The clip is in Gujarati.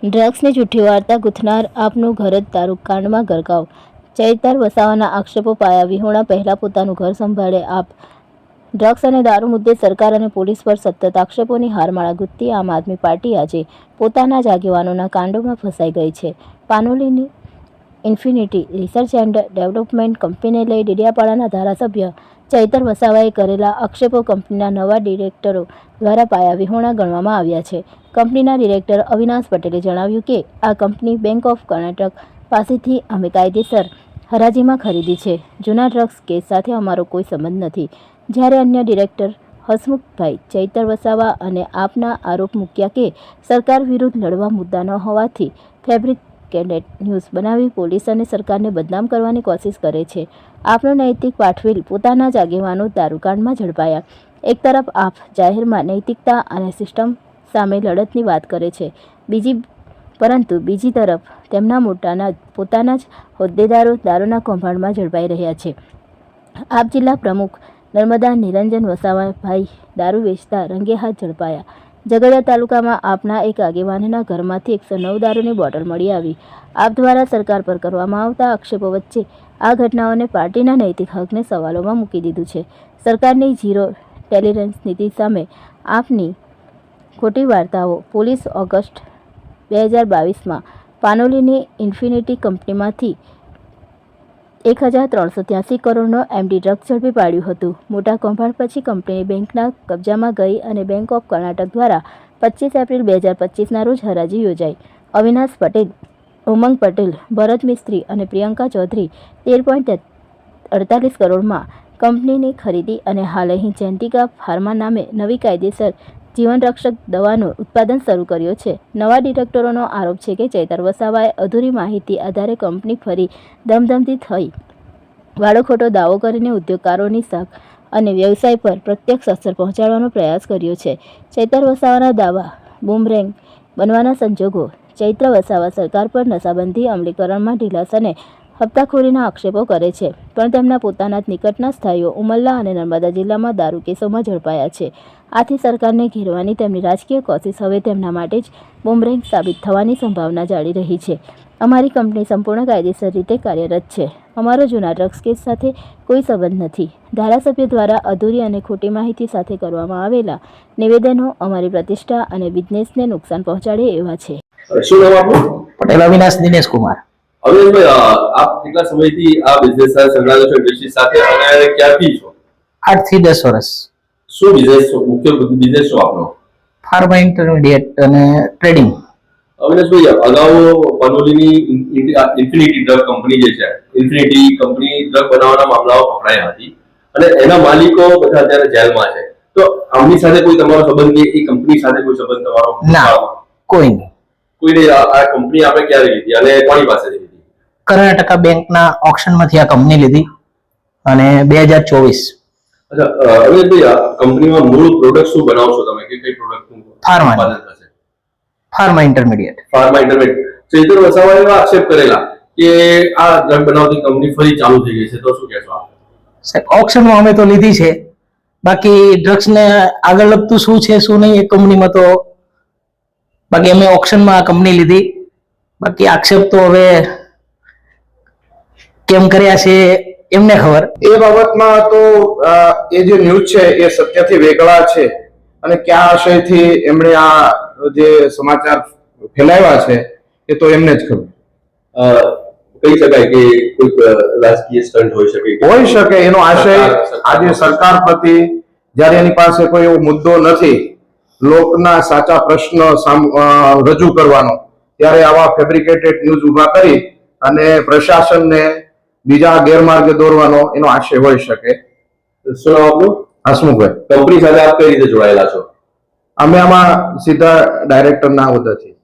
ડ્રગ્સની જૂઠી વાર્તા ગૂંથનાર આપનું ઘર જ દારૂ કાંડમાં ગરકાવ. ચૈતર વસાવાના આક્ષેપો પાયા વિહોણા પહેલા પોતાનું ઘર સંભાળે આપ. ડ્રગ્સ અને દારૂ મુદ્દે સરકાર અને પોલીસ પર સતત આક્ષેપોની હારમાળા ગૂંથતી આમ આદમી પાર્ટી આજે પોતાના જ આગેવાનોના કાંડોમાં ફસાઈ ગઈ છે. પાનોલીની ઇન્ફિનિટી રિસર્ચ એન્ડ ડેવલપમેન્ટ કંપનીને લઈ ડેડિયાપાડાના ધારાસભ્ય ચૈતર વસાવાએ કરેલા આક્ષેપો કંપનીના નવા ડિરેક્ટરો દ્વારા પાયા વિહોણા ગણવામાં આવ્યા છે. કંપનીના ડિરેક્ટર અવિનાશ પટેલે જણાવ્યું કે આ કંપની બેંક ઓફ કર્ણાટક પાસેથી અમે કાયદેસર હરાજીમાં ખરીદી છે. જૂના ડ્રગ્સ કેસ સાથે અમારો કોઈ સંબંધ નથી. જ્યારે અન્ય ડિરેક્ટર હસમુખભાઈ ચૈતર વસાવા અને આપના આરોપ મૂક્યા કે સરકાર વિરુદ્ધ લડવા મુદ્દા ન હોવાથી ફેબ્રિકેટેડ ન્યૂઝ બનાવી પોલીસ અને સરકારને બદનામ કરવાની કોશિશ કરે છે. આપનો નૈતિક પાઠવેલ પોતાના જ આગેવાનો દારૂકાંડમાં ઝડપાયા. એક તરફ આપ જાહેરમાં નૈતિકતા અને સિસ્ટમ સામે લડતની વાત કરે છે, પરંતુ બીજી તરફ તેમના પોતાના જ હોદ્દેદારો દારૂના કૌભાંડમાં ઝડપાઈ રહ્યા છે. આપ જિલ્લા પ્રમુખ નર્મદા નિરંજન વસાવાભાઈ દારૂ વેચતા રંગે હાથ ઝડપાયા. ઝઘડિયા તાલુકામાં આપના એક આગેવાનના ઘરમાંથી 109 દારૂની બોટલ મળી આવી. આપ દ્વારા સરકાર પર કરવામાં આવતા આક્ષેપો વચ્ચે આ ઘટનાઓને પાર્ટીના નૈતિક હકને સવાલોમાં મૂકી દીધું છે. સરકારની ઝીરો ટોલરન્સ નીતિ સામે આપની ખોટી વાર્તાઓ. પોલીસ ઓગસ્ટ 2022માં પાનોલીની ઇન્ફિનિટી કંપનીમાંથી 1383 કરોડનો એમડી ડ્રગ્સ ઝડપી પાડ્યું હતું. મોટા કૌભાંડ પછી કંપની બેંકના કબજામાં ગઈ અને બેંક ઓફ કર્ણાટક દ્વારા 25 એપ્રિલ 2025ના રોજ હરાજી યોજાઈ. અવિનાશ પટેલ, ઉમંગ પટેલ, ભરત મિસ્ત્રી અને પ્રિયંકા ચૌધરી 13.48 કરોડમાં કંપનીની ખરીદી અને હાલ અહીં જેન્ટિકા ફાર્મા નામે નવી કાયદેસર જીવનરક્ષક દવાનું ઉત્પાદન શરૂ કર્યો છે. નવા ડિરેક્ટરોનો આરોપ છે કે ચૈતર વસાવાએ અધૂરી માહિતી આધારે કંપની ફરી ધમધમતી થઈ વાળો ખોટો દાવો કરીને ઉદ્યોગકારોની શાખ અને વ્યવસાય પર પ્રત્યક્ષ અસર પહોંચાડવાનો પ્રયાસ કર્યો છે. ચૈતર વસાવાના દાવા બૂમરેંગ બનવાના સંજોગો. ચૈતર વસાવા સરકાર પર નશાબંધી અમલીકરણમાં ઢીલાસ અને હપ્તાખોરીના આક્ષેપો કરે છે, પણ તેમના પોતાના જ નિકટના સ્થાયીઓ ઉમરલા અને નર્મદા જિલ્લામાં દારૂ કેસોમાં ઝડપાયા છે. આથી સરકારને ઘેરવાની તેમની રાજકીય કોશિશ હવે તેમના માટે જ બૂમરેંગ સાબિત થવાની સંભાવના જાળી રહી છે. અમારી કંપની સંપૂર્ણ કાયદેસર રીતે કાર્યરત છે. અમારો જૂના ડ્રગ્સ કેસ સાથે કોઈ સંબંધ નથી. ધારાસભ્ય દ્વારા અધૂરી અને ખોટી માહિતી સાથે કરવામાં આવેલા નિવેદનો અમારી પ્રતિષ્ઠા અને બિઝનેસને નુકસાન પહોંચાડે એવા છે. શું નામ આપનું? પટેલ અવિનાશ દિનેશ કુમાર. અવિનાશભાઈ, આપ કેટલા સમયથી આ બિઝનેસ સાથે સંકળાયેલા છો, ઇન્ડસ્ટ્રી સાથે, અને ક્યાંથી છો? 8 થી 10 વર્ષ. શું બિઝનેસ, મુખ્ય બિઝનેસ શું આપનો? ફાર્મા ઇન્ટરમીડિયેટ અને ટ્રેડિંગ. અવિનાશભાઈ, અગાઉ પનોલીની ઇન્ફિનિટી ડ્રગ કંપની જે છે, ઇન્ફિનિટી કંપની ડ્રગ બનાવવાના મામલાઓ પકડાયા હતી અને એના માલિકો બધા અત્યારે જેલમાં છે. તો આમની સાથે કોઈ તમારો સંબંધ કે એ કંપની સાથે કોઈ સંબંધ તમારો? ના, કોઈ નહીં. કોઈને આ કંપની આપણે ક્યારે લીધી અને કોની પાસેથી લીધી? કર્ણાટકા બેંકના ઓક્શનમાંથી આ કંપની લીધી અને 2024. અચ્છા, અવિનાશભાઈ, આ કંપનીમાં મૂળ પ્રોડક્ટ શું બનાવો છો તમે, કે કઈ પ્રોડક્ટનું ઉત્પાદન થશે? Pharma intermediate. Pharma intermediate. Chaitar વસાવાએ એવા આક્ષેપ કરેલા કે આ ડ્રગ બનાવતી કંપની ફરી ચાલુ થઈ ગઈ છે, તો શું કહેશો આપ? સાહેબ, ઓક્શનમાં અમે તો લીધી છે, બાકી ડ્રગ્સ ને આગળ લગતું શું છે શું નહીં એ કંપનીમાં તો, બાકી અમે ઓક્શનમાં આ કંપની લીધી. બાકી આક્ષેપ તો હવે કેમ કર્યા છે એમને ખબર. એ બાબતમાં તો એ જે ન્યૂઝ છે એ સત્યથી વેગળા છે અને કયા આશયથી એમણે આ જે સમાચાર ફેલાવ્યા છે એ તો એમને જ ખબર. કહી શકાય કે કોઈક રાજકીય સ્ટન્ટ હોઈ શકે, એનો આશય આજે સરકાર પ્રતિ જ્યારે એની પાસે કોઈ એવો મુદ્દો નથી લોકના સાચા પ્રશ્ન રજૂ કરવાનો, ત્યારે આવા ફેબ્રિકેટેડ ન્યૂઝ ઉભા કરી અને પ્રશાસનને બીજા ગેરમાર્ગે દોરવાનો એનો આશય હોઈ શકે. શું નામ આપનું? હસમુખભાઈ. કંપની સાથે આપ કઈ રીતે જોડાયેલા છો? અમે આમાં સીધા ડાયરેક્ટરના હોદ્દેથી.